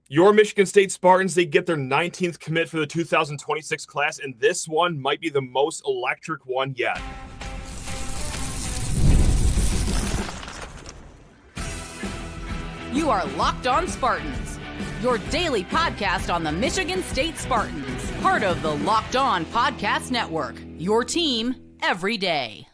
Your Michigan State Spartans, they get their 19th commit for the 2026 class, and this one might be the most electric one yet. You are Locked On Spartans, your daily podcast on the Michigan State Spartans, part of the Locked On Podcast Network, your team every day.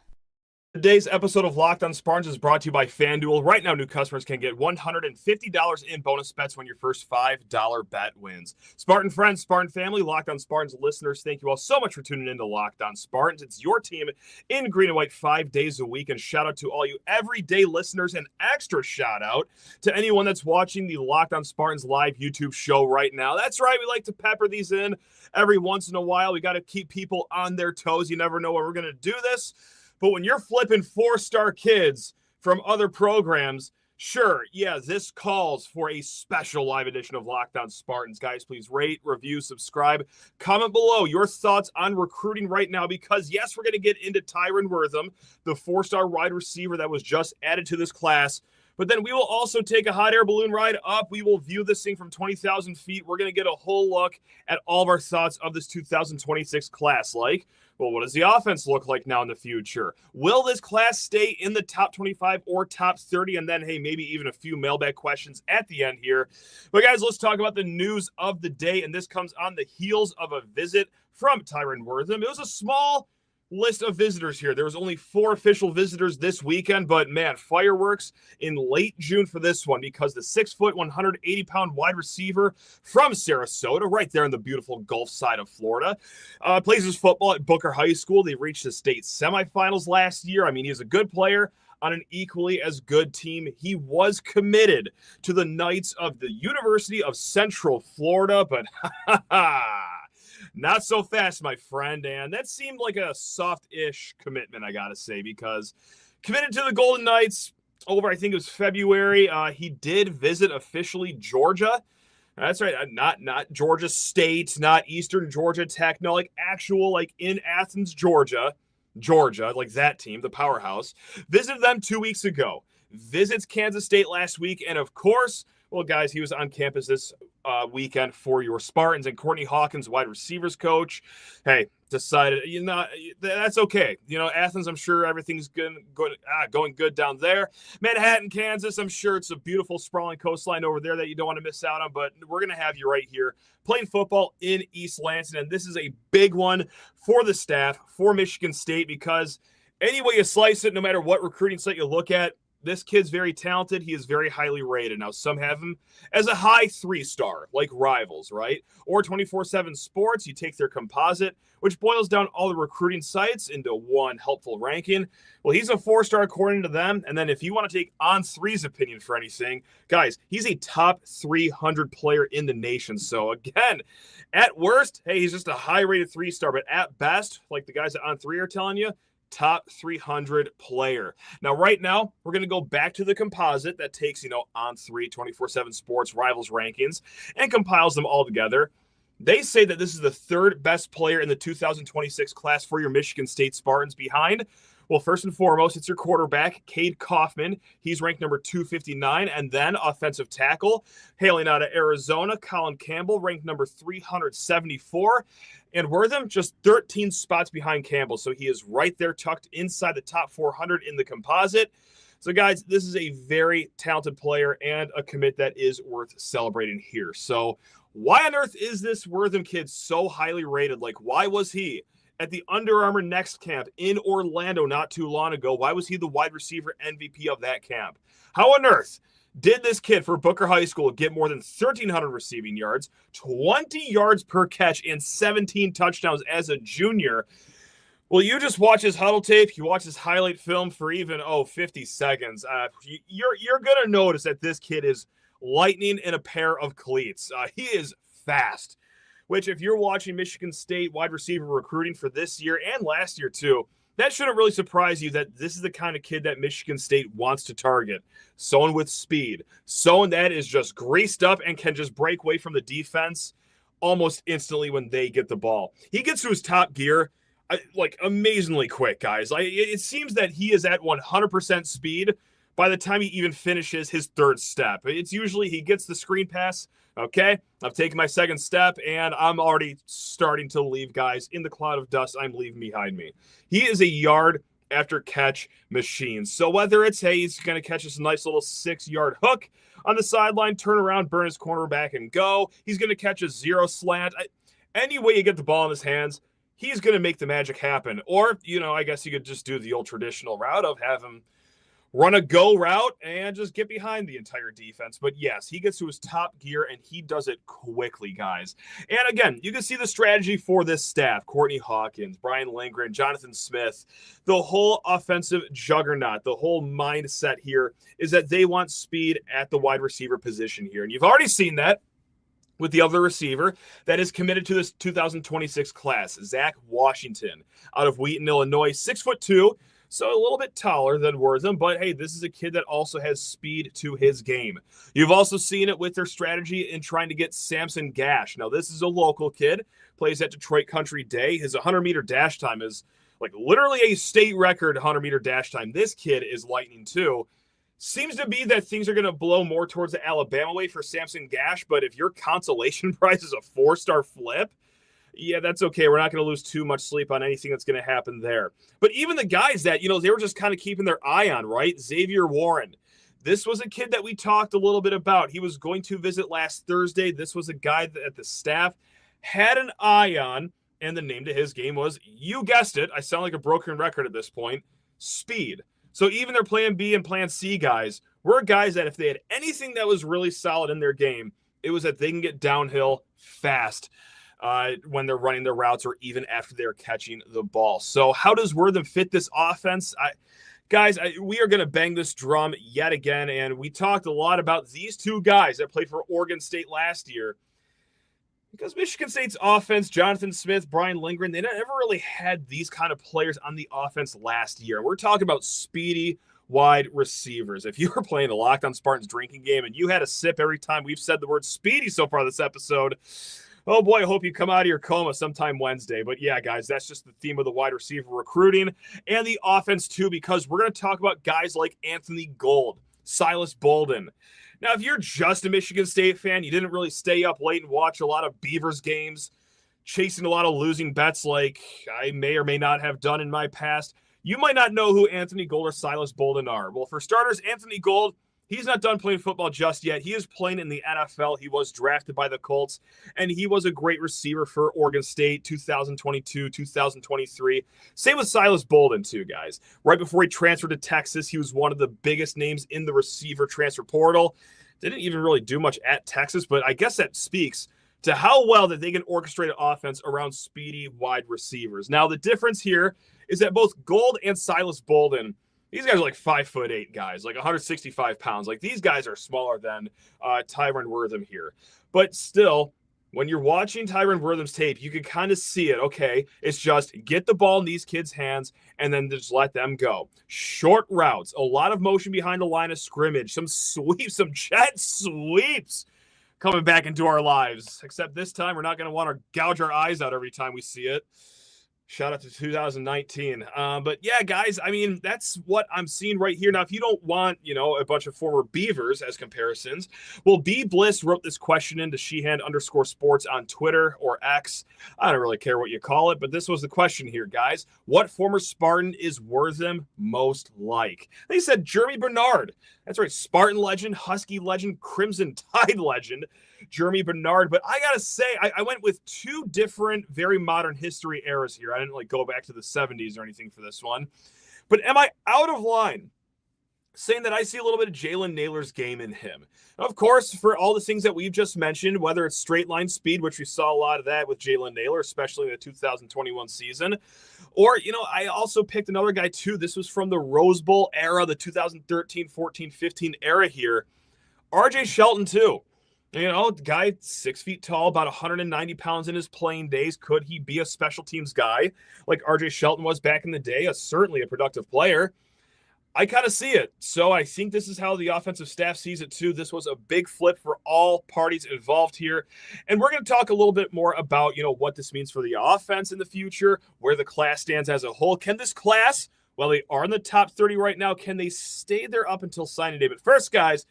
Today's episode of Locked On Spartans is brought to you by FanDuel. Right now, new customers can get $150 in bonus bets when your first $5 bet wins. Spartan friends, Spartan family, Locked On Spartans listeners, thank you all so much for tuning in to Locked On Spartans. It's your team in green and white 5 days a week. And shout out to all you everyday listeners, and extra shout out to anyone that's watching the Locked On Spartans live YouTube show right now. That's right, we like to pepper these in every once in a while. We got to keep people on their toes. You never know when we're going to do this. But when you're flipping 4-star kids from other programs, sure, yeah, this calls for a special live edition of Locked On Spartans. Guys, please rate, review, subscribe, comment below your thoughts on recruiting right now, because, yes, we're going to get into Tyron Wortham, the 4-star wide receiver that was just added to this class. But then we will also take a hot air balloon ride up. We will view this thing from 20,000 feet. We're going to get a whole look at all of our thoughts of this 2026 class. Like, well, what does the offense look like now in the future? Will this class stay in the top 25 or top 30? And then, hey, maybe even a few mailbag questions at the end here. But, guys, let's talk about the news of the day. And this comes on the heels of a visit from Tyron Wortham. It was a small list of visitors here. There was only 4 official visitors this weekend, but man, fireworks in late June for this one, because the 6-foot, 180-pound wide receiver from Sarasota, right there in the beautiful Gulf side of Florida, plays his football at Booker High School. They reached the state semifinals last year. I mean, he's a good player on an equally as good team. He was committed to the Knights of the University of Central Florida, but not so fast, my friend. And that seemed like a soft-ish commitment, I got to say, because committed to the Golden Knights over, I think it was February. He did visit officially Georgia. That's right. Not Georgia State, not Eastern Georgia Tech. No, like actual, like in Athens, Georgia, like that team, the powerhouse. Visited them 2 weeks ago. Visits Kansas State last week. And of course, well, guys, he was on campus this weekend for your Spartans. And Courtney Hawkins, wide receivers coach, hey, decided, that's okay. Athens, I'm sure everything's going good down there. Manhattan, Kansas, I'm sure it's a beautiful sprawling coastline over there that you don't want to miss out on. But we're going to have you right here playing football in East Lansing. And this is a big one for the staff, for Michigan State, because any way you slice it, no matter what recruiting site you look at, this kid's very talented. He is very highly rated. Now, some have him as a high 3-star, like Rivals, right? Or 24/7 Sports, you take their composite, which boils down all the recruiting sites into one helpful ranking. Well, he's a 4-star according to them. And then if you want to take On3's opinion for anything, guys, he's a top 300 player in the nation. So, again, at worst, hey, he's just a high-rated 3-star. But at best, like the guys at On3 are telling you, top 300 player. Now, right now, we're going to go back to the composite that takes, On3, 24/7 Sports, Rivals rankings, and compiles them all together. They say that this is the 3rd best player in the 2026 class for your Michigan State Spartans, behind, well, first and foremost, it's your quarterback, Cade Kaufman. He's ranked number 259. And then offensive tackle, hailing out of Arizona, Colin Campbell, ranked number 374. And Wortham just 13 spots behind Campbell. So he is right there tucked inside the top 400 in the composite. So, guys, this is a very talented player and a commit that is worth celebrating here. So why on earth is this Wortham kid so highly rated? Like, why was he at the Under Armour Next camp in Orlando not too long ago? Why was he the wide receiver MVP of that camp? How on earth did this kid for Booker High School get more than 1,300 receiving yards, 20 yards per catch, and 17 touchdowns as a junior? Well, you just watch his huddle tape, you watch his highlight film for even, 50 seconds. You're going to notice that this kid is lightning in a pair of cleats. He is fast, which if you're watching Michigan State wide receiver recruiting for this year and last year too, that shouldn't really surprise you that this is the kind of kid that Michigan State wants to target. Someone with speed, someone that is just greased up and can just break away from the defense almost instantly when they get the ball. He gets to his top gear like amazingly quick, guys. Like it seems that he is at 100% speed by the time he even finishes his third step. It's usually he gets the screen pass. Okay, I've taken my second step, and I'm already starting to leave guys in the cloud of dust I'm leaving behind me. He is a yard after catch machine. So whether it's, hey, he's going to catch this nice little 6-yard hook on the sideline, turn around, burn his cornerback, and go. He's going to catch a zero slant. Any way you get the ball in his hands, he's going to make the magic happen. Or, I guess you could just do the old traditional route of have him run a go route and just get behind the entire defense. But yes, he gets to his top gear, and he does it quickly, guys. And again, you can see the strategy for this staff. Courtney Hawkins, Brian Lindgren, Jonathan Smith, the whole offensive juggernaut, the whole mindset here is that they want speed at the wide receiver position here. And you've already seen that with the other receiver that is committed to this 2026 class, Zach Washington out of Wheaton, Illinois, 6'2", so a little bit taller than Wortham, but hey, this is a kid that also has speed to his game. You've also seen it with their strategy in trying to get Samson Gash. Now, this is a local kid, plays at Detroit Country Day. His 100-meter dash time is like literally a state record 100-meter dash time. This kid is lightning too. Seems to be that things are going to blow more towards the Alabama way for Samson Gash, but if your consolation prize is a 4-star flip, yeah, that's okay. We're not going to lose too much sleep on anything that's going to happen there. But even the guys that, they were just kind of keeping their eye on, right? Xavier Warren. This was a kid that we talked a little bit about. He was going to visit last Thursday. This was a guy that the staff had an eye on, and the name to his game was, you guessed it, I sound like a broken record at this point, speed. So even their plan B and plan C guys were guys that if they had anything that was really solid in their game, it was that they can get downhill fast when they're running their routes or even after they're catching the ball. So how does Wortham fit this offense? We are going to bang this drum yet again, and we talked a lot about these two guys that played for Oregon State last year. Because Michigan State's offense, Jonathan Smith, Brian Lindgren, they never really had these kind of players on the offense last year. We're talking about speedy wide receivers. If you were playing the Locked On Spartans drinking game and you had a sip every time we've said the word speedy so far this episode, oh boy, I hope you come out of your coma sometime Wednesday. But yeah, guys, that's just the theme of the wide receiver recruiting and the offense too, because we're going to talk about guys like Anthony Gold, Silas Bolden. Now, if you're just a Michigan State fan, you didn't really stay up late and watch a lot of Beavers games, chasing a lot of losing bets like I may or may not have done in my past, you might not know who Anthony Gold or Silas Bolden are. Well, for starters, Anthony Gold, he's not done playing football just yet. He is playing in the NFL. He was drafted by the Colts, and he was a great receiver for Oregon State 2022, 2023. Same with Silas Bolden, too, guys. Right before he transferred to Texas, he was one of the biggest names in the receiver transfer portal. Didn't even really do much at Texas, but I guess that speaks to how well that they can orchestrate an offense around speedy wide receivers. Now, the difference here is that both Gold and Silas Bolden, these guys are like 5'8" guys, like 165 pounds. Like these guys are smaller than Tyron Wortham here. But still, when you're watching Tyron Wortham's tape, you can kind of see it. Okay, it's just get the ball in these kids' hands and then just let them go. Short routes, a lot of motion behind the line of scrimmage, some sweeps, some jet sweeps coming back into our lives. Except this time, we're not going to want to gouge our eyes out every time we see it. Shout out to 2019. But yeah, guys, I mean, that's what I'm seeing right here. Now, if you don't want, a bunch of former Beavers as comparisons, well, B Bliss wrote this question into Sheehan_sports on Twitter or X. I don't really care what you call it, but this was the question here, guys. What former Spartan is Wortham most like? They said Jeremy Bernard. That's right, Spartan legend, Husky legend, Crimson Tide legend, Jeremy Bernard. But I got to say, I went with two different, very modern history eras here. I didn't go back to the 70s or anything for this one. But am I out of line saying that I see a little bit of Jalen Naylor's game in him? Of course, for all the things that we've just mentioned, whether it's straight line speed, which we saw a lot of that with Jalen Naylor, especially in the 2021 season, or, I also picked another guy too. This was from the Rose Bowl era, the 2013, 14, 15 era here. RJ Shelton too. Guy 6 feet tall, about 190 pounds in his playing days. Could he be a special teams guy like RJ Shelton was back in the day? Certainly a productive player. I kind of see it. So I think this is how the offensive staff sees it too. This was a big flip for all parties involved here. And we're going to talk a little bit more about, what this means for the offense in the future, where the class stands as a whole. Can this class Well, they are in the top 30 right now. Can they stay there up until signing day? But first, guys,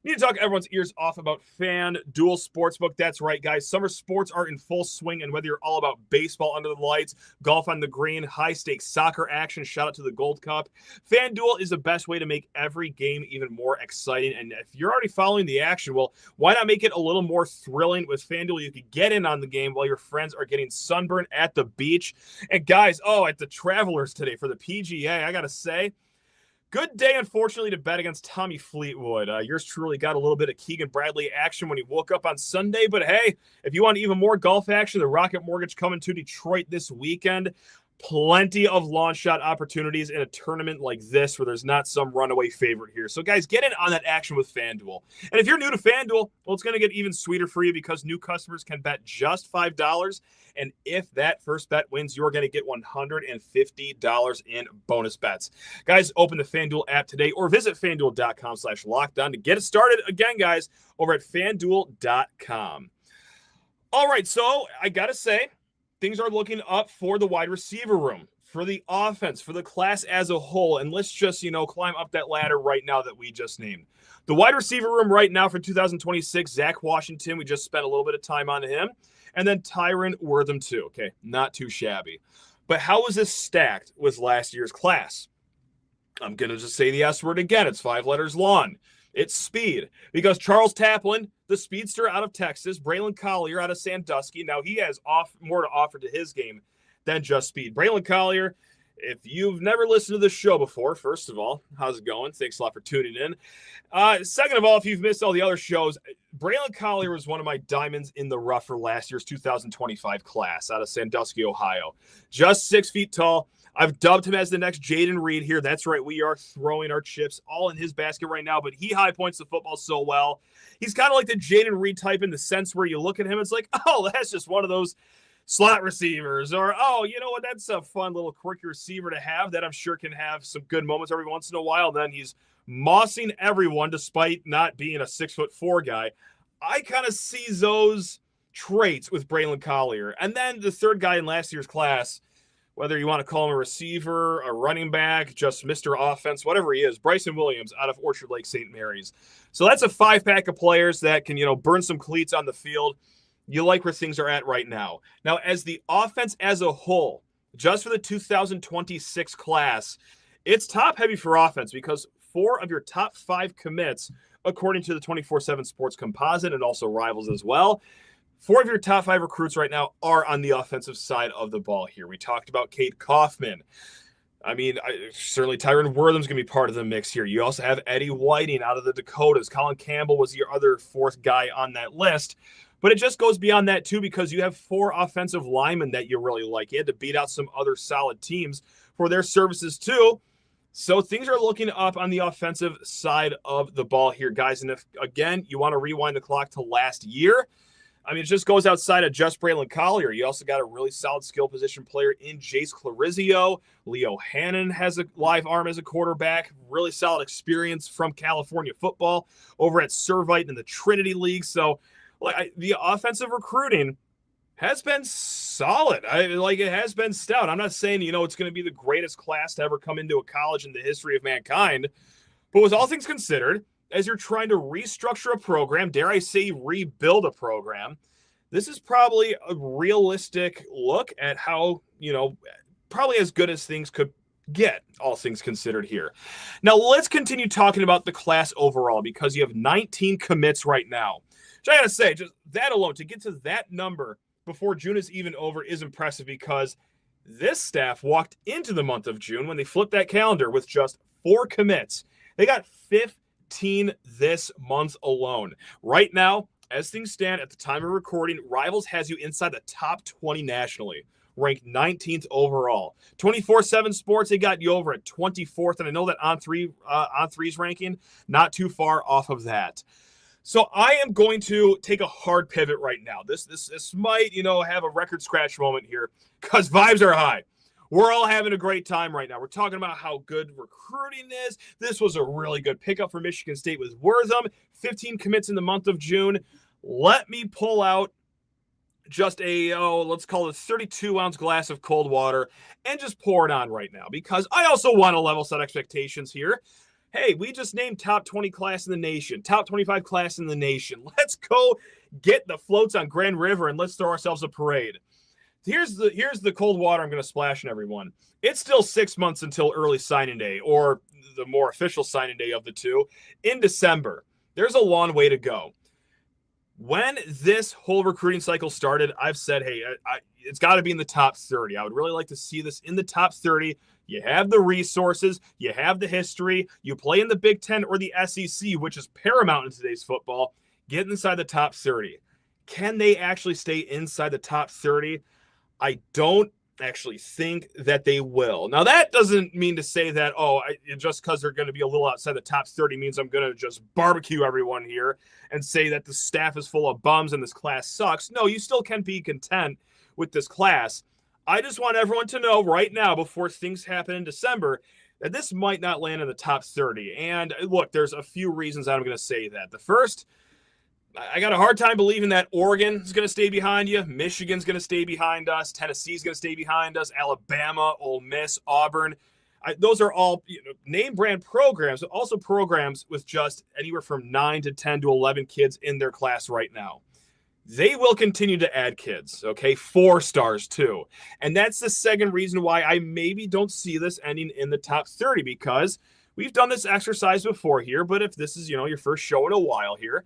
need to talk everyone's ears off about FanDuel Sportsbook. That's right, guys. Summer sports are in full swing, and whether you're all about baseball under the lights, golf on the green, high-stakes soccer action, shout out to the Gold Cup, FanDuel is the best way to make every game even more exciting. And if you're already following the action, well, why not make it a little more thrilling? With FanDuel, you could get in on the game while your friends are getting sunburned at the beach. And guys, at the Travelers today for the PGA, I got to say, good day, unfortunately, to bet against Tommy Fleetwood. Yours truly got a little bit of Keegan Bradley action when he woke up on Sunday. But hey, if you want even more golf action, the Rocket Mortgage coming to Detroit this weekend. Plenty of launch shot opportunities in a tournament like this where there's not some runaway favorite here. So, guys, get in on that action with FanDuel. And if you're new to FanDuel, well, it's going to get even sweeter for you because new customers can bet just $5. And if that first bet wins, you're going to get $150 in bonus bets. Guys, open the FanDuel app today or visit FanDuel.com/lockedon to get it started. Again, guys, over at FanDuel.com. All right, so I got to say, things are looking up for the wide receiver room, for the offense, for the class as a whole. And let's just, climb up that ladder right now that we just named. The wide receiver room right now for 2026, Zach Washington, we just spent a little bit of time on him. And then Tyron Wortham too. Okay, not too shabby. But how is this stacked with last year's class? I'm going to just say the S word again. It's 5 letters long. It's speed. Because Charles Taplin, the speedster out of Texas, Braylon Collier out of Sandusky, now he has more to offer to his game than just speed. Braylon Collier, if you've never listened to this show before, first of all, how's it going? Thanks a lot for tuning in. Second of all, if you've missed all the other shows, Braylon Collier was one of my diamonds in the rough for last year's 2025 class out of Sandusky, Ohio. Just 6 feet tall. I've dubbed him as the next Jaden Reed here. That's right. We are throwing our chips all in his basket right now, but he high points the football so well. He's kind of like the Jaden Reed type in the sense where you look at him, it's like, oh, that's just one of those slot receivers, or, oh, you know what, that's a fun little quirky receiver to have that I'm sure can have some good moments every once in a while. Then he's mossing everyone despite not being a 6'4" guy. I kind of see those traits with Braylon Collier. And then the third guy in last year's class, whether you want to call him a receiver, a running back, just Mr. Offense, whatever he is, Bryson Williams out of Orchard Lake St. Mary's. So that's a 5-pack of players that can, burn some cleats on the field. You like where things are at right now. Now, as the offense as a whole, just for the 2026 class, it's top-heavy for offense because 4 of your top 5 commits, according to the 24/7 Sports Composite and also Rivals as well, 4 of your top 5 recruits right now are on the offensive side of the ball here. We talked about Cade Kaufman. I mean, certainly Tyron Wortham's going to be part of the mix here. You also have Eddie Whiting out of the Dakotas. Colin Campbell was your other 4th guy on that list. But it just goes beyond that, too, because you have 4 offensive linemen that you really like. You had to beat out some other solid teams for their services, too. So things are looking up on the offensive side of the ball here, guys. And if, again, you want to rewind the clock to last year, I mean, it just goes outside of just Braylon Collier. You also got a really solid skill position player in Jace Clarizio. Leo Hannon has a live arm as a quarterback. Really solid experience from California football over at Servite in the Trinity League. So the offensive recruiting has been solid. It has been stout. I'm not saying, it's going to be the greatest class to ever come into a college in the history of mankind. But with all things considered, as you're trying to restructure a program, dare I say rebuild a program, this is probably a realistic look at how, probably as good as things could get, all things considered here. Now, let's continue talking about the class overall because you have 19 commits right now. Which I got to say, just that alone, to get to that number before June is even over is impressive because this staff walked into the month of June when they flipped that calendar with just 4 commits. They got 15 this month alone. Right now, as things stand at the time of recording, Rivals has you inside the top 20 nationally, ranked 19th overall. 24/7 Sports, they got you over at 24th, and I know that on three's ranking, not too far off of that. So I am going to take a hard pivot right now. This might, have a record scratch moment here because vibes are high. We're all having a great time right now. We're talking about how good recruiting is. This was a really good pickup for Michigan State with Wortham. 15 commits in the month of June. Let me pull out just let's call it a 32-ounce glass of cold water and just pour it on right now, because I also want to level set expectations here. Hey, we just named top 20 class in the nation, top 25 class in the nation. Let's go get the floats on Grand River and let's throw ourselves a parade. Here's the cold water I'm going to splash on everyone. It's still 6 months until early signing day, or the more official signing day of the two, in December. There's a long way to go. When this whole recruiting cycle started, I've said, hey, it's got to be in the top 30. I would really like to see this in the top 30. You have the resources, you have the history, you play in the Big Ten or the SEC, which is paramount in today's football. Get inside the top 30. Can they actually stay inside the top 30? I don't actually think that they will. Now, that doesn't mean to say that, just because they're going to be a little outside the top 30 means I'm going to just barbecue everyone here and say that the staff is full of bums and this class sucks. No, you still can be content with this class. I just want everyone to know right now, before things happen in December, that this might not land in the top 30. And look, there's a few reasons I'm going to say that. The first, I got a hard time believing that Oregon is going to stay behind you. Michigan's going to stay behind us. Tennessee's going to stay behind us. Alabama, Ole Miss, Auburn. Those are all name brand programs, but also programs with just anywhere from 9 to 10 to 11 kids in their class right now. They will continue to add kids, okay? 4 stars too. And that's the second reason why I maybe don't see this ending in the top 30, because we've done this exercise before here, but if this is, your first show in a while here,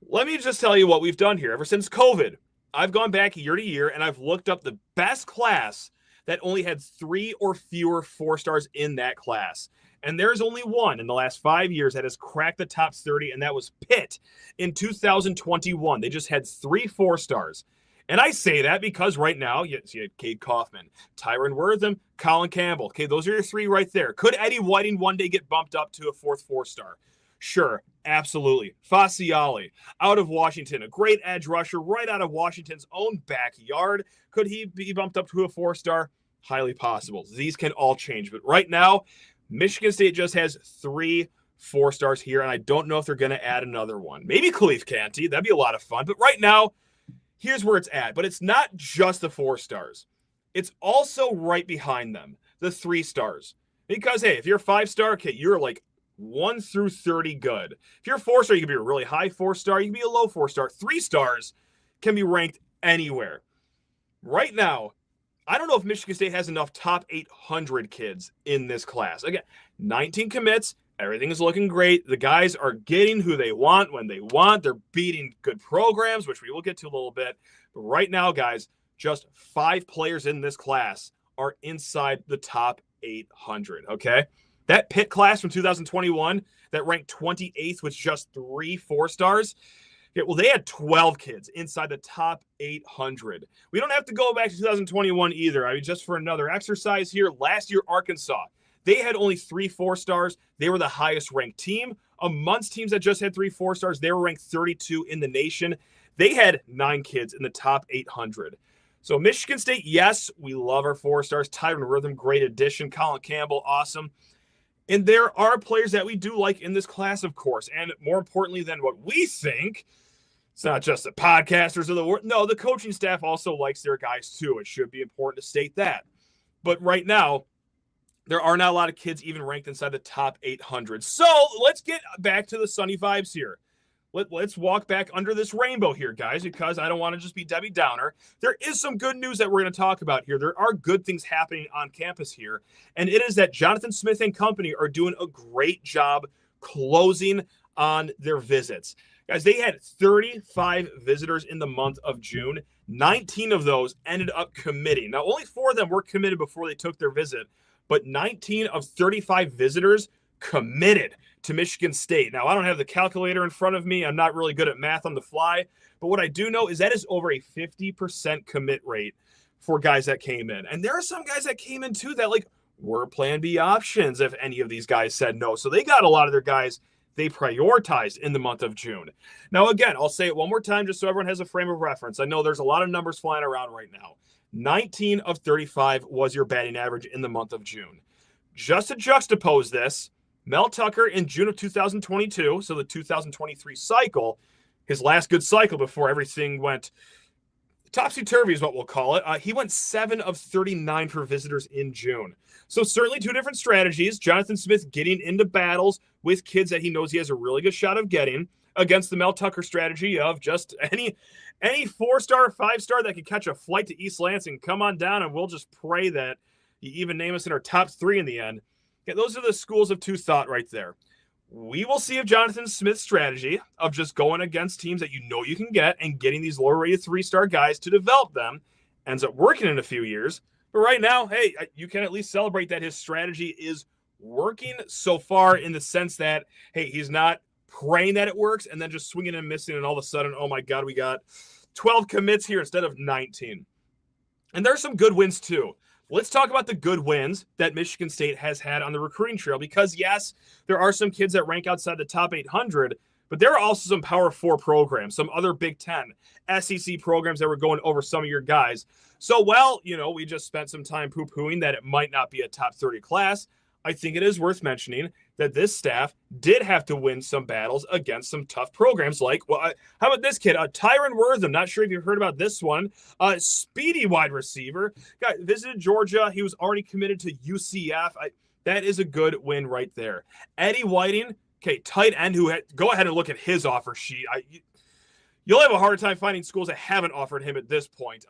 let me just tell you what we've done here. Ever since COVID, I've gone back year to year and I've looked up the best class that only had 3 or fewer 4 stars in that class. And there's only one in the last 5 years that has cracked the top 30, and that was Pitt in 2021. They just had 3 4 stars. And I say that because right now, you had Cade Kaufman, Tyron Wortham, Colin Campbell. Okay, those are your 3 right there. Could Eddie Whiting one day get bumped up to a 4th 4-star? Sure, absolutely. Fasiali, out of Washington, a great edge rusher right out of Washington's own backyard. Could he be bumped up to a 4-star? Highly possible. These can all change. But right now, Michigan State just has 3 4 stars here, and I don't know if they're going to add another one. Maybe Khalif Canty. That'd be a lot of fun. But right now, here's where it's at. But it's not just the 4 stars. It's also right behind them, the 3 stars. Because, hey, if you're a 5-star, okay, you're like 1 through 30 good. If you're a 4-star, you can be a really high 4-star. You can be a low 4-star. 3 stars can be ranked anywhere. Right now, I don't know if Michigan State has enough top 800 kids in this class. Again, 19 commits. Everything is looking great. The guys are getting who they want when they want. They're beating good programs, which we will get to a little bit. But right now, guys, just 5 players in this class are inside the top 800, okay? That Pitt class from 2021 that ranked 28th with just 3 4 stars, well, they had 12 kids inside the top 800. We don't have to go back to 2021 either. I mean, just for another exercise here, last year, Arkansas, they had only 3 4 stars. They were the highest ranked team. Amongst teams that just had 3 4 stars, they were ranked 32 in the nation. They had 9 kids in the top 800. So Michigan State, yes, we love our 4 stars. Tyron Wortham, great addition. Colin Campbell, awesome. And there are players that we do like in this class, of course. And more importantly than what we think, it's not just the podcasters of the world. No, the coaching staff also likes their guys too. It should be important to state that. But right now, there are not a lot of kids even ranked inside the top 800. So let's get back to the sunny vibes here. Let's walk back under this rainbow here, guys, because I don't want to just be Debbie Downer. There is some good news that we're going to talk about here. There are good things happening on campus here, and it is that Jonathan Smith and company are doing a great job closing on their visits. Guys, they had 35 visitors in the month of June. 19 of those ended up committing. Now, only 4 of them were committed before they took their visit, but 19 of 35 visitors committed to Michigan State. Now, I don't have the calculator in front of me. I'm not really good at math on the fly. But what I do know is that is over a 50% commit rate for guys that came in. And there are some guys that came in, too, that, were plan B options if any of these guys said no. So they got a lot of their guys they prioritized in the month of June. Now, again, I'll say it one more time just so everyone has a frame of reference. I know there's a lot of numbers flying around right now. 19 of 35 was your batting average in the month of June. Just to juxtapose this, Mel Tucker in June of 2022, so the 2023 cycle, his last good cycle before everything went topsy-turvy is what we'll call it. He went 7 of 39 for visitors in June. So certainly two different strategies. Jonathan Smith getting into battles with kids that he knows he has a really good shot of getting, against the Mel Tucker strategy of just any 4-star, 5-star that could catch a flight to East Lansing, come on down, and we'll just pray that you even name us in our top 3 in the end. Okay, those are the schools of two thought right there. We will see if Jonathan Smith's strategy of just going against teams that you know you can get and getting these lower-rated 3-star guys to develop them ends up working in a few years. But right now, hey, you can at least celebrate that his strategy is working so far, in the sense that, hey, he's not praying that it works and then just swinging and missing, and all of a sudden, oh my God, we got 12 commits here instead of 19. And there's some good wins too. Let's talk about the good wins that Michigan State has had on the recruiting trail, because yes, there are some kids that rank outside the top 800, but there are also some Power 4 programs, some other Big Ten, SEC programs that were going over some of your guys. So, well, we just spent some time poo-pooing that it might not be a top 30 class. I think it is worth mentioning that this staff did have to win some battles against some tough programs like, well, how about this kid, Tyron Wortham? Not sure if you've heard about this one. Speedy wide receiver. Got visited Georgia. He was already committed to UCF. That is a good win right there. Eddie Whiting, okay, tight end go ahead and look at his offer sheet. You'll have a hard time finding schools that haven't offered him at this point.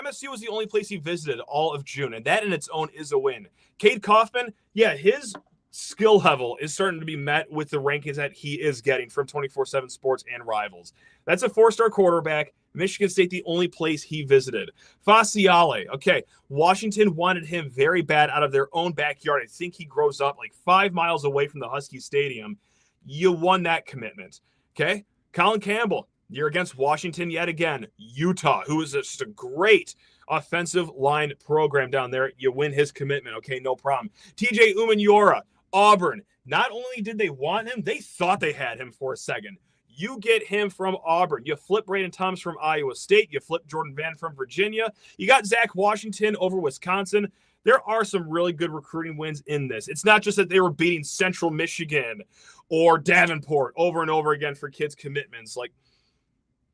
MSU was the only place he visited all of June, and that in its own is a win. Cade Kaufman, yeah, his skill level is starting to be met with the rankings that he is getting from 24/7 Sports and Rivals. That's a 4-star quarterback. Michigan State, the only place he visited. Faciale, okay, Washington wanted him very bad out of their own backyard. I think he grows up like 5 miles away from the Husky Stadium. You won that commitment, okay? Colin Campbell, you're against Washington yet again. Utah, who is just a great offensive line program down there. You win his commitment. Okay, no problem. TJ Umanyiora, Auburn. Not only did they want him, they thought they had him for a second. You get him from Auburn. You flip Braden Thomas from Iowa State. You flip Jordan Vann from Virginia. You got Zach Washington over Wisconsin. There are some really good recruiting wins in this. It's not just that they were beating Central Michigan or Davenport over and over again for kids' commitments. Like,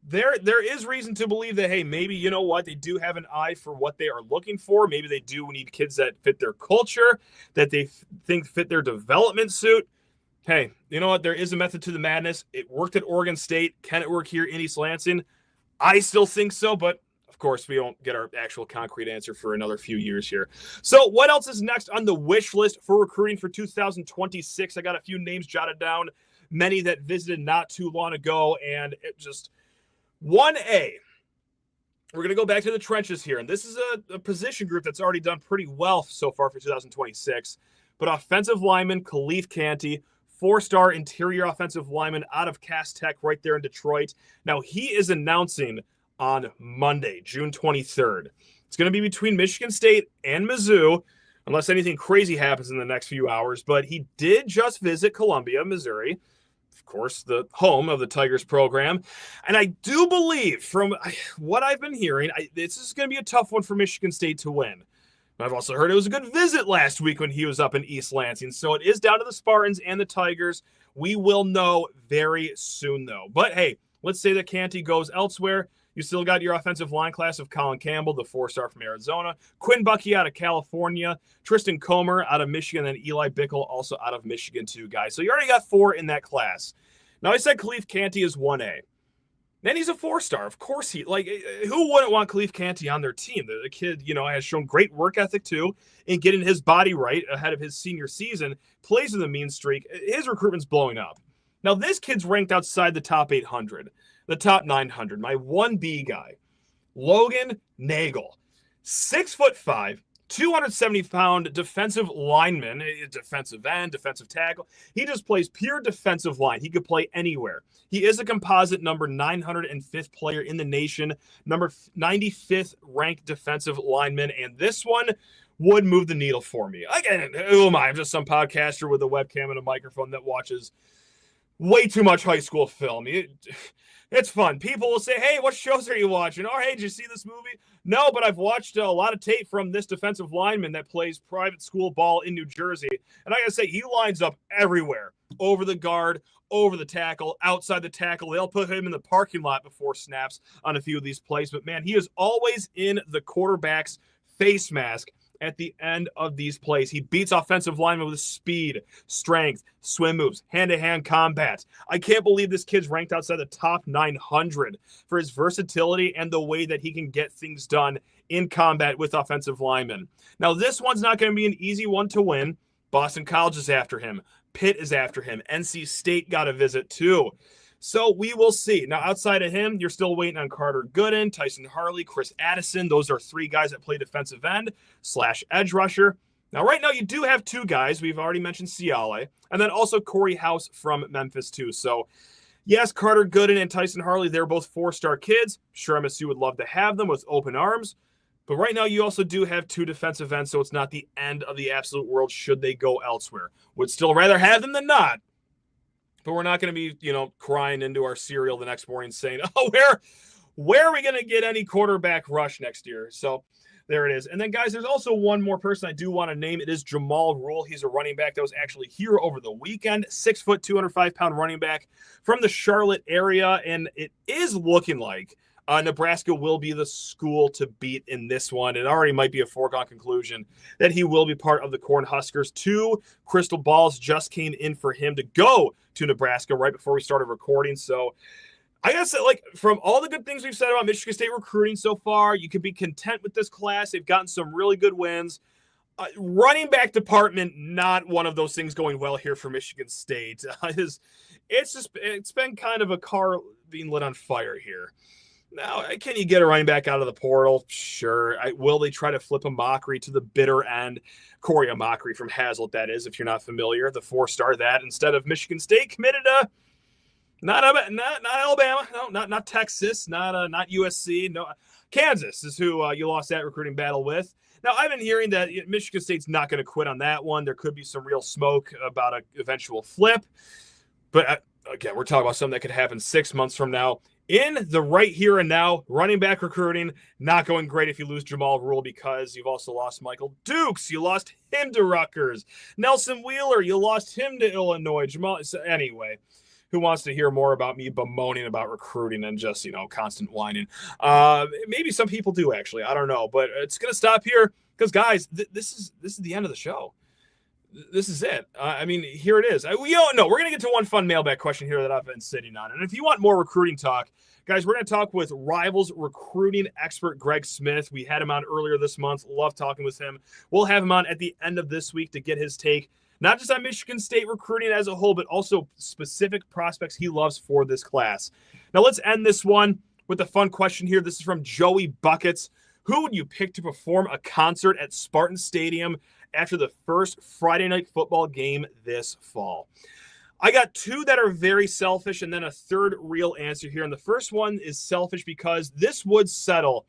there is reason to believe that, hey, maybe, you know what, they do have an eye for what they are looking for. Maybe they do need kids that fit their culture, that they think fit their development suit. Hey, you know what? There is a method to the madness. It worked at Oregon State. Can it work here in East Lansing? I still think so, but of course, we don't get our actual concrete answer for another few years here. So what else is next on the wish list for recruiting for 2026? I got a few names jotted down, many that visited not too long ago, and it just 1A. We're going to go back to the trenches here, and this is a position group that's already done pretty well so far for 2026. But offensive lineman Khalif Canty, 4-star interior offensive lineman out of Cass Tech right there in Detroit. Now, he is announcing on Monday, June 23rd. It's going to be between Michigan State and Mizzou, unless anything crazy happens in the next few hours. But he did just visit Columbia, Missouri, of course, the home of the Tigers program. And I do believe, from what I've been hearing, this is going to be a tough one for Michigan State to win. I've also heard it was a good visit last week when he was up in East Lansing. So it is down to the Spartans and the Tigers. We will know very soon, though. But, hey, let's say that Canty goes elsewhere. You still got your offensive line class of Colin Campbell, the 4-star from Arizona, Quinn Buckey out of California, Tristan Comer out of Michigan, and Eli Bickle also out of Michigan too, guys. So you already got 4 in that class. Now, I said Khalif Canty is 1A. Then he's a 4-star. Of course who wouldn't want Khalif Canty on their team? The kid, has shown great work ethic too in getting his body right ahead of his senior season, plays with a mean streak. His recruitment's blowing up. Now, this kid's ranked outside the top 800. The top 900, my 1B guy, Logan Nagel, 6'5", 270-pound defensive lineman, defensive end, defensive tackle. He just plays pure defensive line. He could play anywhere. He is a composite number 905th player in the nation, number 95th ranked defensive lineman, and this one would move the needle for me. Again, who am I? I'm just some podcaster with a webcam and a microphone that watches way too much high school film. It's fun. People will say, hey, what shows are you watching? Oh, hey, did you see this movie? No, but I've watched a lot of tape from this defensive lineman that plays private school ball in New Jersey. And I got to say, he lines up everywhere. Over the guard, over the tackle, outside the tackle. They'll put him in the parking lot before snaps on a few of these plays. But, man, he is always in the quarterback's face mask at the end of these plays. He beats offensive linemen with speed, strength, swim moves, hand-to-hand combat. I can't believe this kid's ranked outside the top 900 for his versatility and the way that he can get things done in combat with offensive linemen. Now, this one's not going to be an easy one to win. Boston College is after him. Pitt is after him. NC State got a visit too. So we will see. Now, outside of him, you're still waiting on Carter Gooden, Tyson Harley, Chris Addison. Those are three guys that play defensive end / edge rusher. Now, right now, you do have two guys. We've already mentioned Ciale, and then also Corey House from Memphis, too. So, yes, Carter Gooden and Tyson Harley, they're both four-star kids. Sure, MSU would love to have them with open arms. But right now, you also do have two defensive ends, so it's not the end of the absolute world should they go elsewhere. Would still rather have them than not. But we're not going to be, crying into our cereal the next morning saying, oh, where are we going to get any quarterback rush next year? So there it is. And then, guys, there's also one more person I do want to name. It is Jamal Rule. He's a running back that was actually here over the weekend. 6 foot, 205-pound running back from the Charlotte area. And it is looking like Nebraska will be the school to beat in this one. It already might be a foregone conclusion that he will be part of the Cornhuskers. 2 crystal balls just came in for him to go to Nebraska right before we started recording. So I gotta say, from all the good things we've said about Michigan State recruiting so far, you can be content with this class. They've gotten some really good wins. Running back department, not one of those things going well here for Michigan State. It's been kind of a car being lit on fire here. Now, can you get a running back out of the portal? Sure. Will they try to flip a Mockery to the bitter end? Corey Mockery from Hazlitt, that is, if you're not familiar, the 4-star that instead of Michigan State committed to not Alabama, no, not Texas, not USC, no, Kansas is who you lost that recruiting battle with. Now, I've been hearing that Michigan State's not going to quit on that one. There could be some real smoke about an eventual flip. But again, we're talking about something that could happen 6 months from now. In the right here and now, running back recruiting, not going great if you lose Jamal Rule because you've also lost Michael Dukes. You lost him to Rutgers. Nelson Wheeler, you lost him to Illinois. So anyway, who wants to hear more about me bemoaning about recruiting and just, constant whining? Maybe some people do, actually. I don't know. But it's going to stop here because, guys, this is the end of the show. This is it. Here it is. We're going to get to one fun mailbag question here that I've been sitting on. And if you want more recruiting talk, guys, we're going to talk with Rivals recruiting expert Greg Smith. We had him on earlier this month. Love talking with him. We'll have him on at the end of this week to get his take, not just on Michigan State recruiting as a whole, but also specific prospects he loves for this class. Now, let's end this one with a fun question here. This is from Joey Buckets. Who would you pick to perform a concert at Spartan Stadium after the first Friday night football game this fall? I got 2 that are very selfish and then a third real answer here. And the first one is selfish because this would settle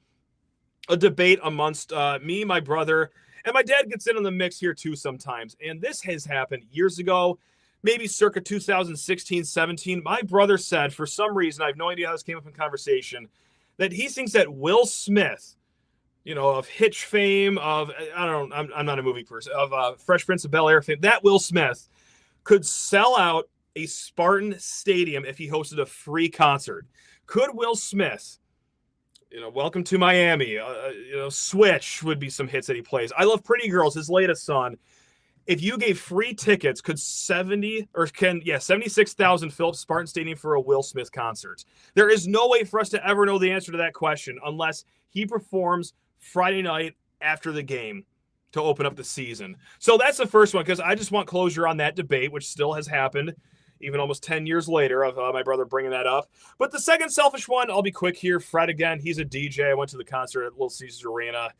a debate amongst me, my brother, and my dad gets in on the mix here too sometimes. And this has happened years ago, maybe circa 2016, 17. My brother said, for some reason, I have no idea how this came up in conversation, that he thinks that Will Smith, of Hitch fame, of, I don't know, I'm not a movie person, of Fresh Prince of Bel-Air fame, that Will Smith could sell out a Spartan Stadium if he hosted a free concert. Could Will Smith, Welcome to Miami, Switch would be some hits that he plays. I Love Pretty Girls, his latest song. If you gave free tickets, could 76,000 fill up Spartan Stadium for a Will Smith concert? There is no way for us to ever know the answer to that question unless he performs Friday night after the game to open up the season. So that's the first one, because I just want closure on that debate, which still has happened even almost 10 years later of my brother bringing that up. But the second selfish one, I'll be quick here. Fred, again, he's a DJ. I went to the concert at Little Caesars Arena.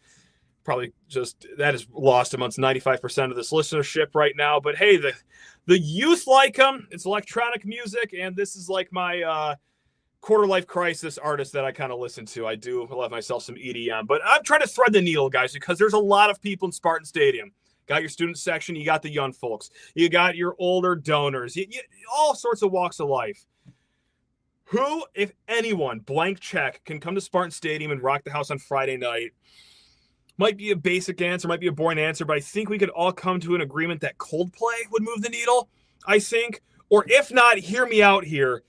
Probably just that is lost amongst 95% of this listenership right now. But hey, the youth like him. It's electronic music, and this is like my quarter-life crisis artist that I kind of listen to. I do love myself some EDM, but I'm trying to thread the needle, guys, because there's a lot of people in Spartan Stadium. Got your student section. You got the young folks. You got your older donors. All sorts of walks of life. Who, if anyone, blank check, can come to Spartan Stadium and rock the house on Friday night? Might be a basic answer, might be a boring answer, but I think we could all come to an agreement that Coldplay would move the needle, I think. Or if not, hear me out here,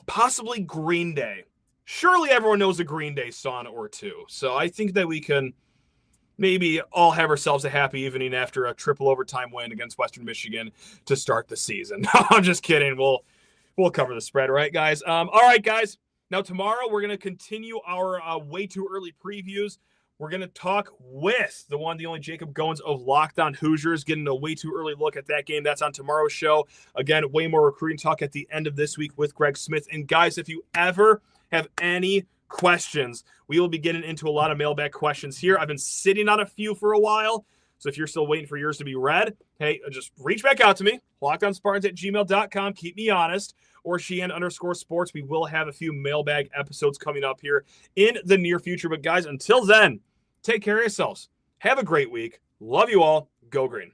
possibly Green Day. Surely everyone knows a Green Day song or two. So I think that we can maybe all have ourselves a happy evening after a triple overtime win against Western Michigan to start the season. I'm just kidding. We'll cover the spread, right, guys? All right, guys. Now, tomorrow, we're going to continue our way too early previews. We're going to talk with the one, the only Jacob Goins of Locked On Hoosiers, getting a way too early look at that game. That's on tomorrow's show. Again, way more recruiting talk at the end of this week with Greg Smith. And, guys, if you ever have any questions, we will be getting into a lot of mailbag questions here. I've been sitting on a few for a while. So if you're still waiting for yours to be read, hey, just reach back out to me, lockedonspartans@gmail.com. Keep me honest, or Sheehan_sports. We will have a few mailbag episodes coming up here in the near future. But guys, until then, take care of yourselves. Have a great week. Love you all. Go Green.